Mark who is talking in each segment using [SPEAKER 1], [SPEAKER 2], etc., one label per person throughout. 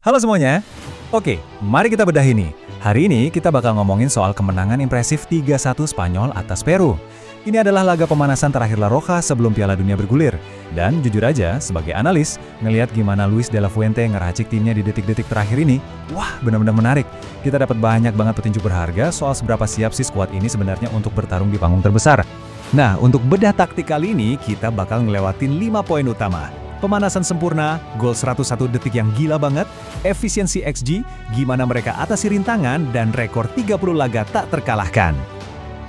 [SPEAKER 1] Halo semuanya. Oke, mari kita bedah ini. Hari ini kita bakal ngomongin soal kemenangan impresif 3-1 Spanyol atas Peru. Ini adalah laga pemanasan terakhir La Roja sebelum Piala Dunia bergulir. Dan jujur aja, sebagai analis, ngelihat gimana Luis de la Fuente ngeracik timnya di detik-detik terakhir ini, wah benar-benar menarik. Kita dapat banyak banget petunjuk berharga soal seberapa siap sih skuad ini sebenarnya untuk bertarung di panggung terbesar. Nah, untuk bedah taktik kali ini, kita bakal ngelewatin 5 poin utama. Pemanasan sempurna, gol 101 detik yang gila banget, efisiensi XG, gimana mereka atasi rintangan, dan rekor 30 laga tak terkalahkan.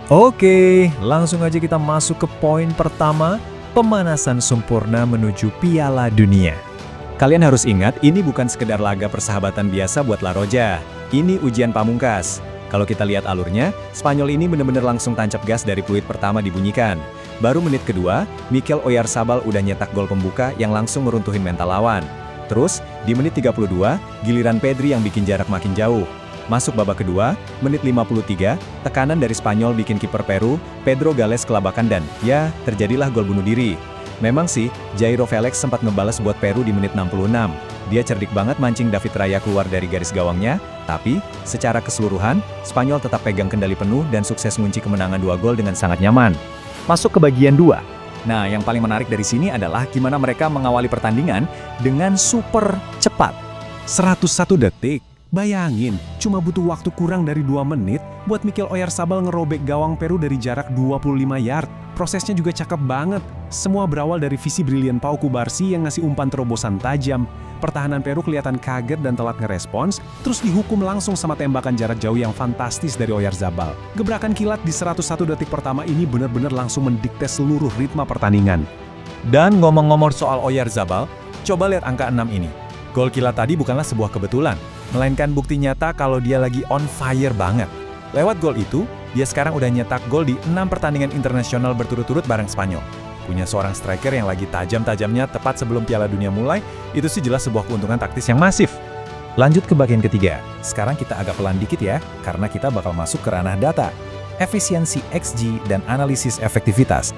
[SPEAKER 1] Oke, langsung aja kita masuk ke poin pertama, pemanasan sempurna menuju Piala Dunia. Kalian harus ingat, ini bukan sekedar laga persahabatan biasa buat La Roja. Ini ujian pamungkas. Kalau kita lihat alurnya, Spanyol ini benar-benar langsung tancap gas dari peluit pertama dibunyikan. Baru menit kedua, Mikel Oyarzabal udah nyetak gol pembuka yang langsung ngeruntuhin mental lawan. Terus, di menit 32, giliran Pedri yang bikin jarak makin jauh. Masuk babak kedua, menit 53, tekanan dari Spanyol bikin kiper Peru, Pedro Gales kelabakan dan, ya, terjadilah gol bunuh diri. Memang sih, Jairo Felix sempat ngebales buat Peru di menit 66. Dia cerdik banget mancing David Raya keluar dari garis gawangnya, tapi, secara keseluruhan, Spanyol tetap pegang kendali penuh dan sukses ngunci kemenangan 2 gol dengan sangat nyaman. Masuk ke bagian 2. Nah, yang paling menarik dari sini adalah gimana mereka mengawali pertandingan dengan super cepat. 101 detik. Bayangin, cuma butuh waktu kurang dari 2 menit buat Mikel Oyarzabal ngerobek gawang Peru dari jarak 25 yard. Prosesnya juga cakep banget. Semua berawal dari visi brilian Pau Cubarsí yang ngasih umpan terobosan tajam. Pertahanan Peru kelihatan kaget dan telat ngerespons, terus dihukum langsung sama tembakan jarak jauh yang fantastis dari Oyarzabal. Gebrakan kilat di 101 detik pertama ini benar-benar langsung mendikte seluruh ritme pertandingan. Dan ngomong-ngomong soal Oyarzabal, coba lihat angka 6 ini. Gol kilat tadi bukanlah sebuah kebetulan, melainkan bukti nyata kalau dia lagi on fire banget. Lewat gol itu, dia sekarang udah nyetak gol di 6 pertandingan internasional berturut-turut bareng Spanyol. Punya seorang striker yang lagi tajam-tajamnya tepat sebelum Piala Dunia mulai, itu sih jelas sebuah keuntungan taktis yang masif. Lanjut ke bagian ketiga. Sekarang kita agak pelan dikit ya, karena kita bakal masuk ke ranah data, efisiensi XG, dan analisis efektivitas.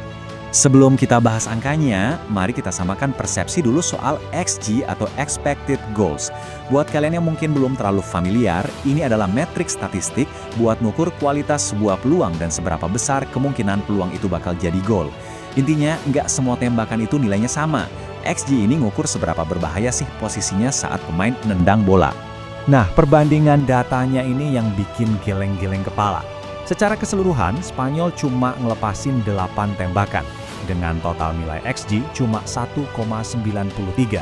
[SPEAKER 1] Sebelum kita bahas angkanya, mari kita samakan persepsi dulu soal XG atau Expected Goals. Buat kalian yang mungkin belum terlalu familiar, ini adalah metrik statistik buat ngukur kualitas sebuah peluang dan seberapa besar kemungkinan peluang itu bakal jadi gol. Intinya, nggak semua tembakan itu nilainya sama. XG ini ngukur seberapa berbahaya sih posisinya saat pemain nendang bola. Nah, perbandingan datanya ini yang bikin geleng-geleng kepala. Secara keseluruhan, Spanyol cuma ngelepasin 8 tembakan, dengan total nilai XG cuma 1,93.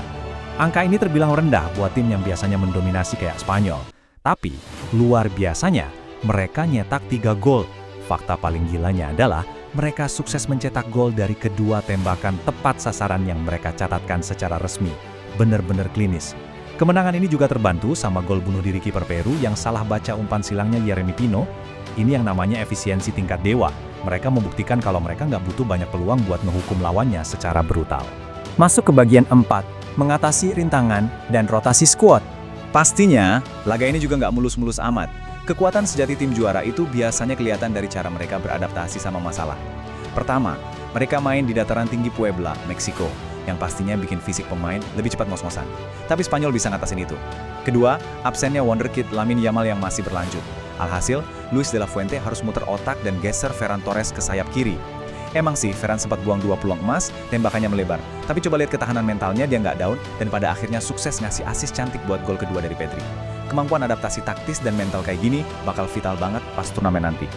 [SPEAKER 1] Angka ini terbilang rendah buat tim yang biasanya mendominasi kayak Spanyol. Tapi, luar biasanya, mereka nyetak 3 gol. Fakta paling gilanya adalah, mereka sukses mencetak gol dari kedua tembakan tepat sasaran yang mereka catatkan secara resmi. Bener-bener klinis. Kemenangan ini juga terbantu sama gol bunuh diri kiper Peru yang salah baca umpan silangnya Yeremy Pino. Ini yang namanya efisiensi tingkat dewa. Mereka membuktikan kalau mereka nggak butuh banyak peluang buat ngehukum lawannya secara brutal. Masuk ke bagian 4, mengatasi rintangan dan rotasi skuad. Pastinya, laga ini juga nggak mulus-mulus amat. Kekuatan sejati tim juara itu biasanya kelihatan dari cara mereka beradaptasi sama masalah. Pertama, mereka main di dataran tinggi Puebla, Meksiko, yang pastinya bikin fisik pemain lebih cepat ngos-ngosan. Tapi Spanyol bisa ngatasin itu. Kedua, absennya wonderkid Lamine Yamal yang masih berlanjut. Alhasil, Luis de la Fuente harus muter otak dan geser Ferran Torres ke sayap kiri. Emang sih, Ferran sempat buang 2 peluang emas, tembakannya melebar. Tapi coba lihat ketahanan mentalnya, dia nggak down, dan pada akhirnya sukses ngasih asis cantik buat gol kedua dari Pedri. Kemampuan adaptasi taktis dan mental kayak gini bakal vital banget pas turnamen nanti.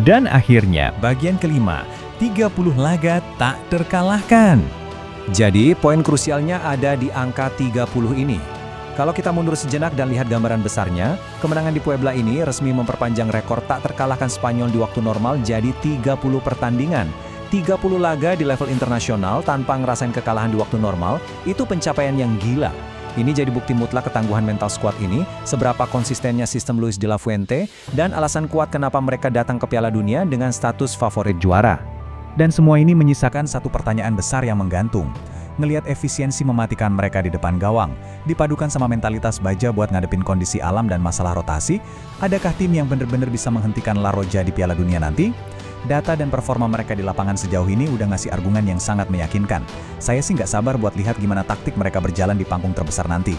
[SPEAKER 1] Dan akhirnya, bagian kelima, 30 laga tak terkalahkan. Jadi, poin krusialnya ada di angka 30 ini. Kalau kita mundur sejenak dan lihat gambaran besarnya, kemenangan di Puebla ini resmi memperpanjang rekor tak terkalahkan Spanyol di waktu normal jadi 30 pertandingan. 30 laga di level internasional tanpa ngerasain kekalahan di waktu normal, itu pencapaian yang gila. Ini jadi bukti mutlak ketangguhan mental skuad ini, seberapa konsistennya sistem Luis de la Fuente, dan alasan kuat kenapa mereka datang ke Piala Dunia dengan status favorit juara. Dan semua ini menyisakan satu pertanyaan besar yang menggantung. Ngelihat efisiensi mematikan mereka di depan gawang, dipadukan sama mentalitas baja buat ngadepin kondisi alam dan masalah rotasi, adakah tim yang benar-benar bisa menghentikan La Roja di Piala Dunia nanti? Data dan performa mereka di lapangan sejauh ini udah ngasih argumen yang sangat meyakinkan. Saya sih nggak sabar buat lihat gimana taktik mereka berjalan di panggung terbesar nanti.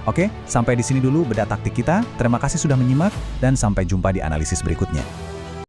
[SPEAKER 1] Oke, sampai di sini dulu bedah taktik kita. Terima kasih sudah menyimak, dan sampai jumpa di analisis berikutnya.